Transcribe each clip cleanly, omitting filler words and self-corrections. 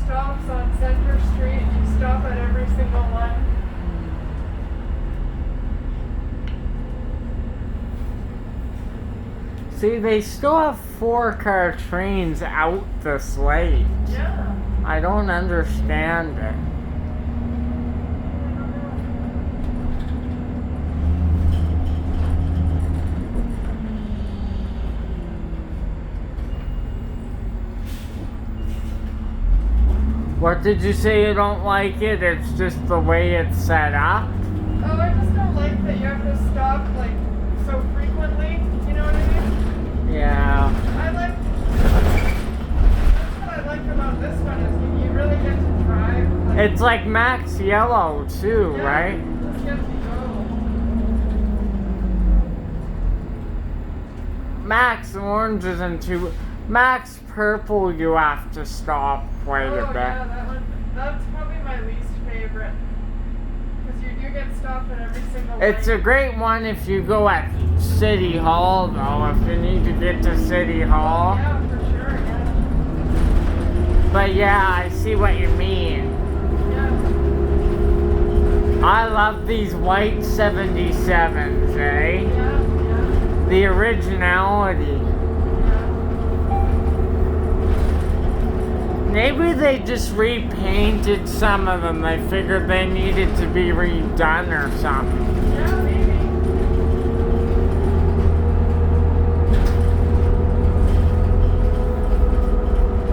stops on Center Street. You stop at every single one. See, they still have 4-car trains out this late. Yeah. I don't understand it. What did you say you don't like it? It's just the way it's set up? Oh, I just don't like that you have to stop like so frequently. You know what I mean? Yeah. That's what I like about this one is you really get to drive. Like, It's like Max Yellow too, yeah, right? just get to go. Max Orange isn't too... Max Purple you have to stop quite a bit. Yeah, that one. That's probably my least favorite. Because you do get stopped at every single It's a great one if you go at City Hall though, if you need to get to City Hall. Yeah, for sure, yeah. But yeah, I see what you mean. Yeah. I love these white 77s, eh? Yeah. The originality. Maybe they just repainted some of them. They figured they needed to be redone or something. Yeah, maybe.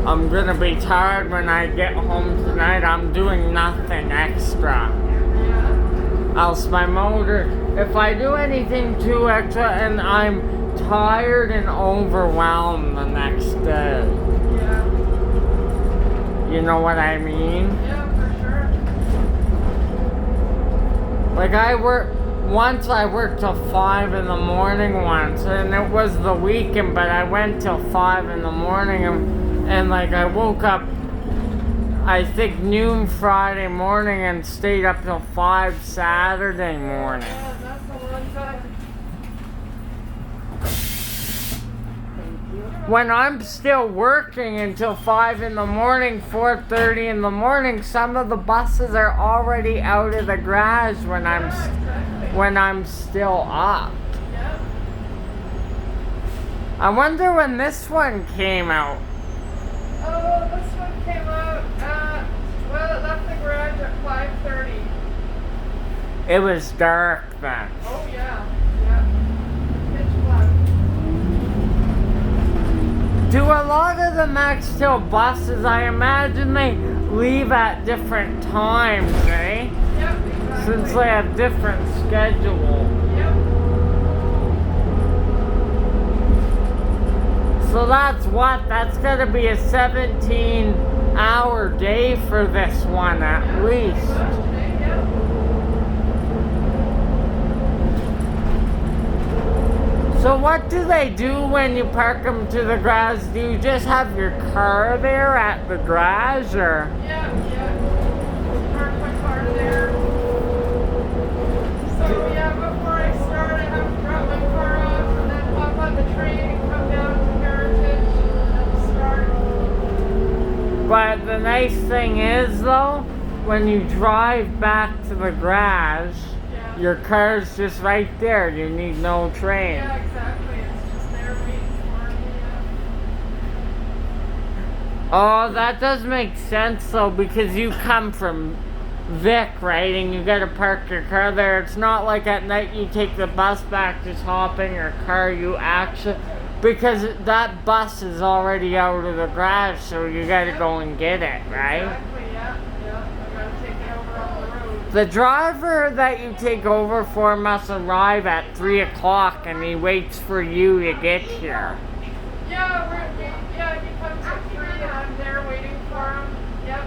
I'm gonna be tired when I get home tonight. I'm doing nothing extra. Yeah. Else my motor, if I do anything too extra and I'm tired and overwhelmed the next day. Yeah. You know what I mean? Yeah, for sure. Like I worked till 5 in the morning once, and it was the weekend, but I went till 5 in the morning, and like I woke up, I think noon Friday morning and stayed up till 5 Saturday morning. Yeah, that's a long time. When I'm still working until 5 in the morning, 4:30 in the morning, some of the buses are already out of the garage when I'm still up. Yeah. I wonder when this one came out. Oh, this one came out well, it left the garage at 5:30. It was dark then. Oh, yeah. Yeah. Pitch black. Do a lot of the Maxtel buses, I imagine they leave at different times, eh? Yep, exactly. Since they have different schedule. Yep. So that's gotta be a 17-hour day for this one at least. So what do they do when you park them to the garage? Do you just have your car there at the garage, or? Yeah. Park my car there. So yeah, before I start, I have to drop my car off and then hop on the train and come down to Heritage and start. But the nice thing is though, when you drive back to the garage, Yeah. your car's just right there. You need no train. Yeah, exactly. It's just there waiting for me. Oh, that does make sense though, because you come from Vic, right? And you gotta park your car there. It's not like at night you take the bus back, just hop in your car. You actually, because that bus is already out of the garage, so you gotta go and get it, right? Exactly, yeah. I gotta take it over on the road. The driver that you take over for must arrive at 3 o'clock, and he waits for you to get here. Yeah, he comes at 3 and I'm there waiting for him. Yep.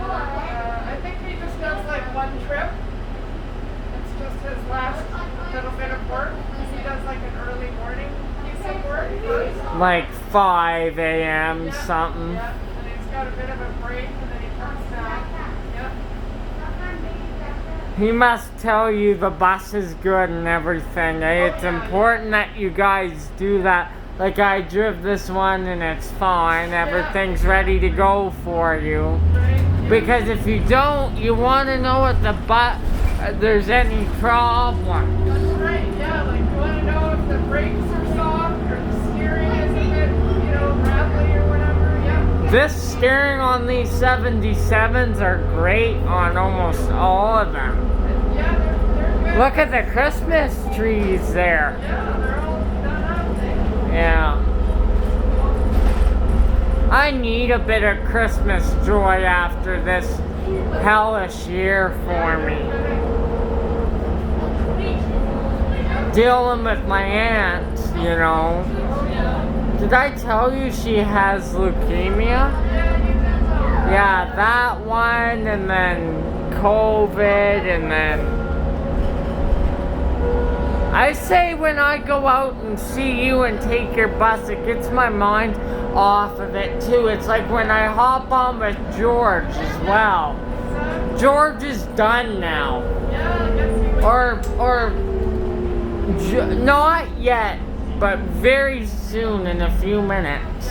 I think he just does like one trip. It's just his last little bit of work. He does like an early morning piece of work first. Like 5 a.m. something. Yeah, and he's got a bit of a break and then he comes back. Yep. He must tell you the bus is good and everything, eh? Oh, It's yeah. important that you guys do that. Like I drove this one and it's fine. Everything's ready to go for you. Because if you don't, you want to know what there's any problem. That's right, yeah, like you want to know if the brakes are soft or the steering is a bit, rattly or whatever, yeah. This steering on these 77s are great on almost all of them. Yeah, they're good. Look at the Christmas trees there. Yeah, they're all done up. Yeah. I need a bit of Christmas joy after this hellish year for me. Dealing with my aunt, Did I tell you she has leukemia? Yeah, that one, and then COVID, and then I say when I go out and see you and take your bus, it gets my mind off of it too. It's like when I hop on with George as well. George is done now. Or not yet, but very soon in a few minutes.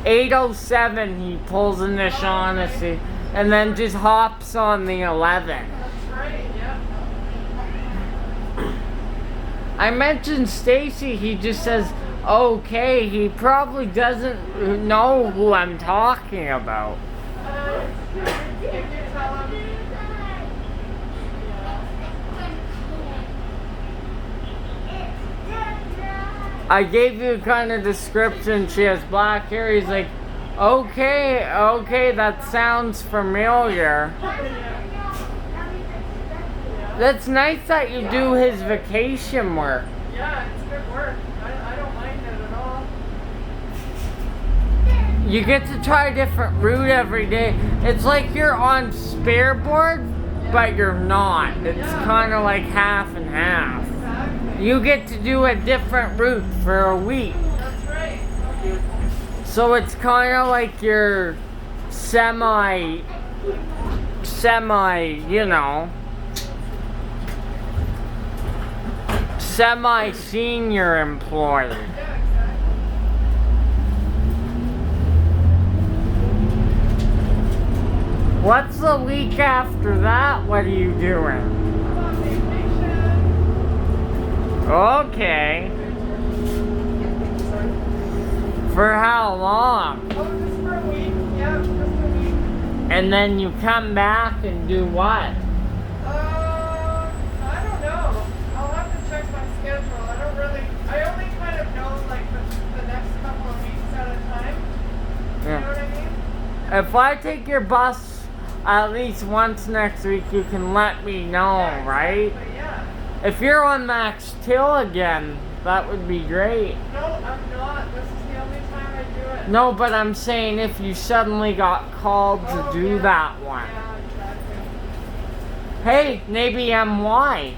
8:07 he pulls in the Shaughnessy and then just hops on the 11. That's right, yeah. I mentioned Stacy, he just says, okay, he probably doesn't know who I'm talking about. If you tell him. I gave you a kind of description, she has black hair, he's like, okay, that sounds familiar. That's nice that you do his vacation work. Yeah, it's good work. I don't mind it at all. You get to try a different route every day. It's like you're on Spareboard, but you're not. It's kind of like half and half. Exactly. You get to do a different route for a week. That's right. So it's kind of like you're semi, semi-senior employee. Yeah, exactly. What's the week after that? What are you doing? I'm on vacation. Okay. For how long? Oh, just for a week. Yeah, just a week. And then you come back and do what? I don't know. I'll have to check my schedule. I only kind of know like the next couple of weeks at a time. You know what I mean? If I take your bus at least once next week, you can let me know, Yeah, right? exactly, yeah. If you're on Max Till again, that would be great. No, I'm not. This is the only time I do it. No, but I'm saying if you suddenly got called to do yeah. that one. Yeah, exactly. Hey, maybe MY.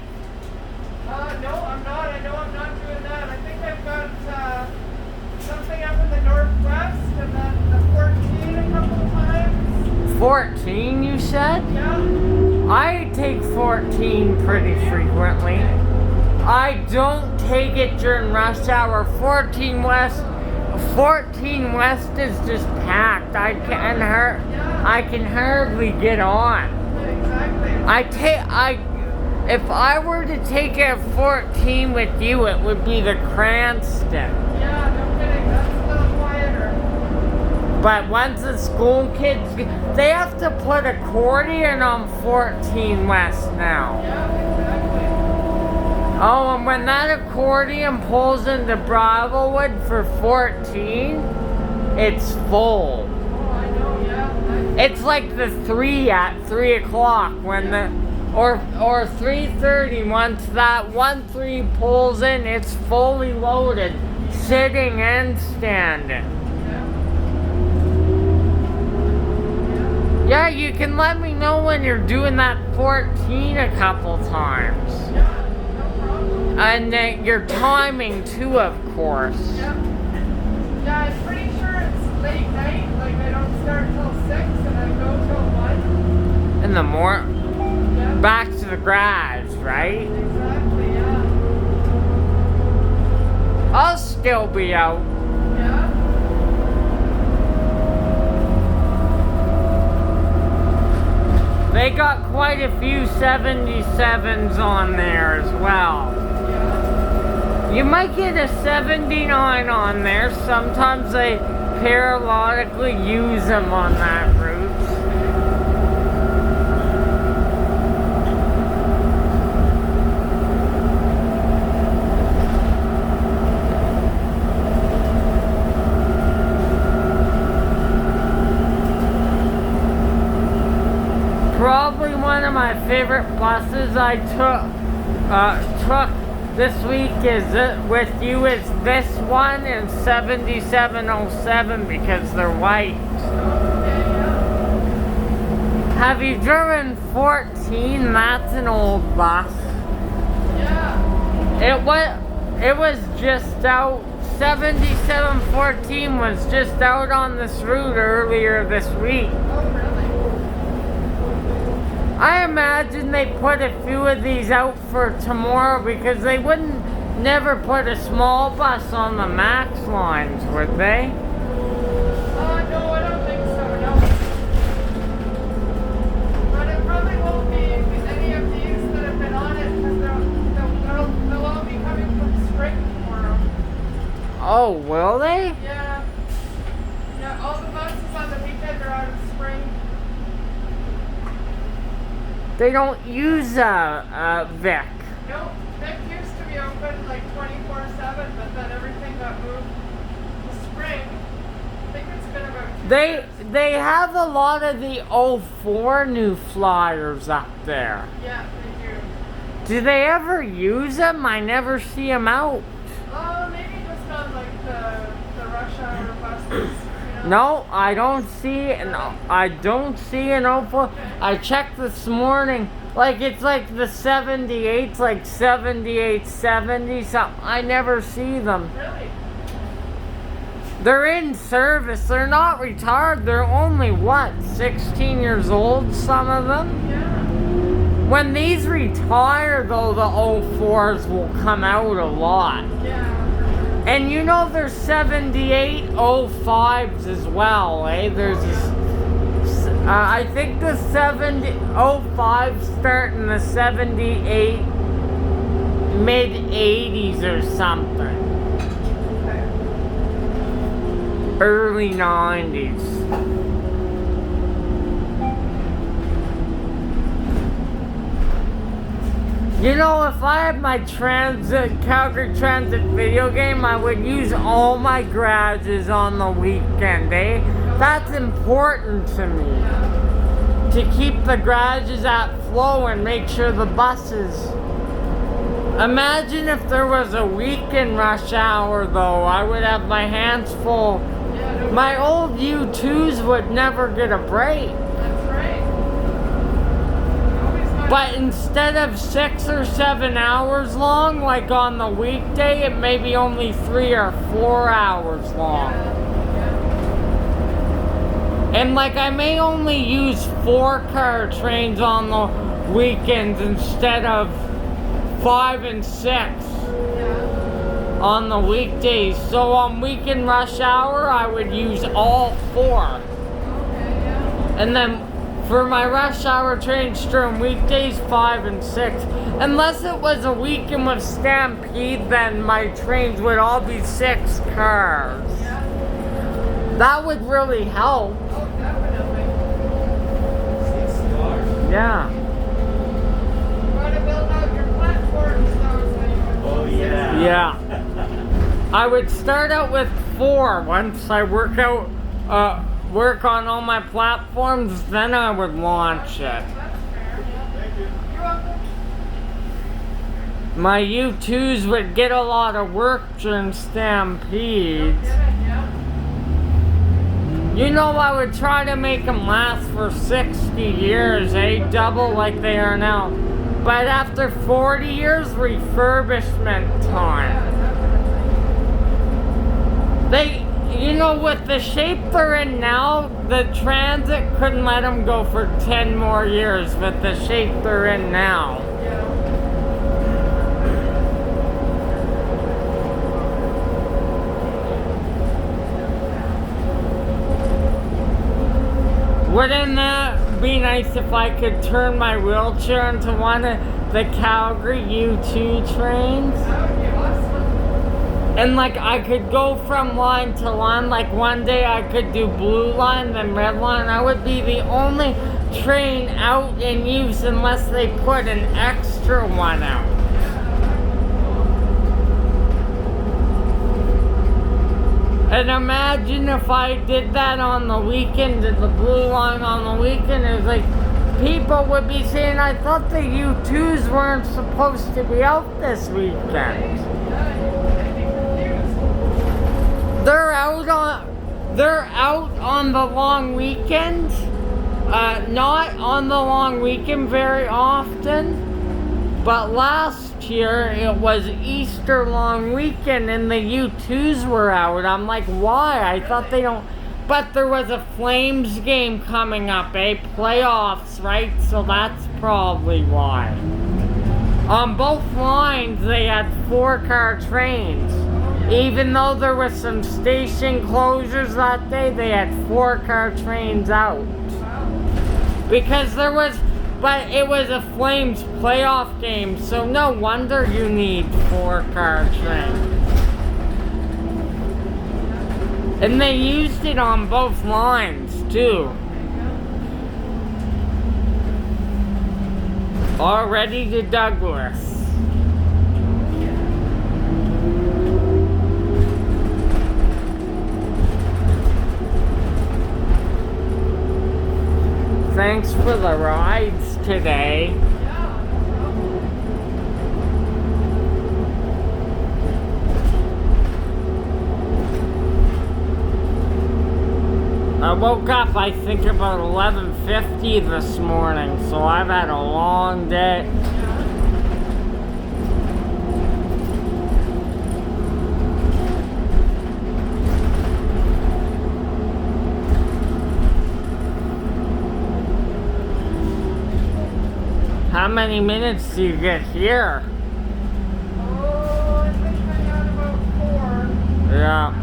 No, I'm not. I know I'm not doing that. I think I've got something up in the northwest and then the 14 a couple times. 14, you said? Yeah. I take 14 pretty frequently. I don't take it during rush hour. 14 West is just packed. I can hardly get on. Exactly. If I were to take it at 14 with you, it would be the Cranston. Yeah, no kidding. That's a little quieter. But once the school kids, they have to put accordion on 14 West now. Yeah, exactly. Oh, and when that accordion pulls into Bravowood for 14, it's full. Oh, I know, yeah. It's like the 3 at 3 o'clock when or 3:30 once that 1-3 pulls in, it's fully loaded, sitting and standing. Yeah, you can let me know when you're doing that 14 a couple times. Yeah, no problem. And then your timing too, of course. Yeah. Yeah, I'm pretty sure it's late night. Like I don't start till 6 and I go till 1. In the morning. Yeah. Back to the garage, right? Exactly, yeah. I'll still be out. Yeah? They got quite a few 77s on there as well. Yeah. You might get a 79 on there. Sometimes they periodically use them on that route. Probably one of my favorite buses I took this week with you is this one in 7707 because they're white. Okay, yeah. Have you driven 14? That's an old bus. Yeah. It was just out. 7714 was just out on this route earlier this week. Oh, really? I imagine they put a few of these out for tomorrow because they wouldn't never put a small bus on the Max lines, would they? No, I don't think so, no. But it probably won't be any of these that have been on it because they'll all be coming from Spring tomorrow. Oh, will they? Yeah. Yeah, all the buses on the weekend are out of Spring. They don't use Vic. No, Vic used to be open like 24/7, but then everything got moved to Spring. I think it's been about 2 years. They have a lot of the '04 new Flyers up there. Yeah, they do. Do they ever use them? I never see them out. Maybe just on like the rush hour buses. No, I don't see an 04. I checked this morning. Like it's like the 78s, like 7870 something. I never see them. Really? They're in service. They're not retired. They're only what, 16 years old, some of them? Yeah. When these retire though, the 04s will come out a lot. Yeah. And you know there's 78 05s as well, eh? There's I think the 05 start in the 78 mid 80s or something. Okay. Early 90s. You know, if I had my Calgary Transit video game, I would use all my garages on the weekend, eh? That's important to me. To keep the garages at flow and make sure the buses. Imagine if there was a weekend rush hour though, I would have my hands full. Yeah, My old U2s would never get a break. that's right. Always got- But instead of 6 or 7 hours long, like on the weekday, it may be only 3 or 4 hours long. Yeah. And like I may only use 4-car trains on the weekends instead of 5 and 6 Yeah. on the weekdays. So on weekend rush hour, I would use all 4. Okay, yeah. And then for my rush hour trains during weekdays, 5 and 6. Unless it was a weekend with Stampede, then my trains would all be 6 cars. Yeah. That would really help. Oh, definitely. Yeah. You want to build out your platforms though, so you can Oh, yeah. Yeah. I would start out with 4. Once I work on all my platforms, then I would launch it. That's fair, yeah. Thank you. You're welcome. My U2s would get a lot of work during Stampedes. Get it, yeah. You know, I would try to make them last for 60 years, eh? Double like they are now. But after 40 years, refurbishment time. Yeah, definitely. You know, with the shape they're in now, the transit couldn't let them go for 10 more years with the shape they're in now. Yeah. Wouldn't that be nice if I could turn my wheelchair into one of the Calgary U2 trains? That would be awesome. And like I could go from line to line, like one day I could do blue line, then red line. I would be the only train out in use unless they put an extra one out. And imagine if I did that on the weekend, did the blue line on the weekend, it was like, people would be saying, I thought the U2s weren't supposed to be out this weekend. They're out on the long weekend. Not on the long weekend very often. But last year it was Easter long weekend and the U2s were out. I'm like, why? I thought they don't. But there was a Flames game coming up, playoffs, right? So that's probably why. On both lines, they had 4-car trains. Even though there was some station closures that day, they had 4-car trains out. Because there was, but it was a Flames playoff game, so no wonder you need 4-car trains. And they used it on both lines, too. Already to Douglas. Thanks for the rides today. I woke up, I think, about 11:50 this morning, so I've had a long day. How many minutes do you get here? Oh, I think I got about 4. Yeah.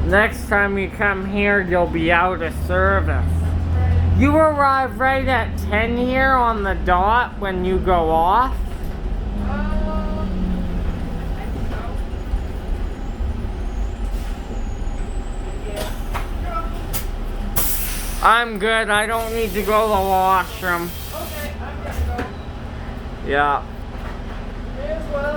Next time you come here, you'll be out of service. You arrive right at 10 here on the dot when you go off? I think so. I'm good. I don't need to go to the washroom. Okay, I'm gonna go. Yeah. May as well.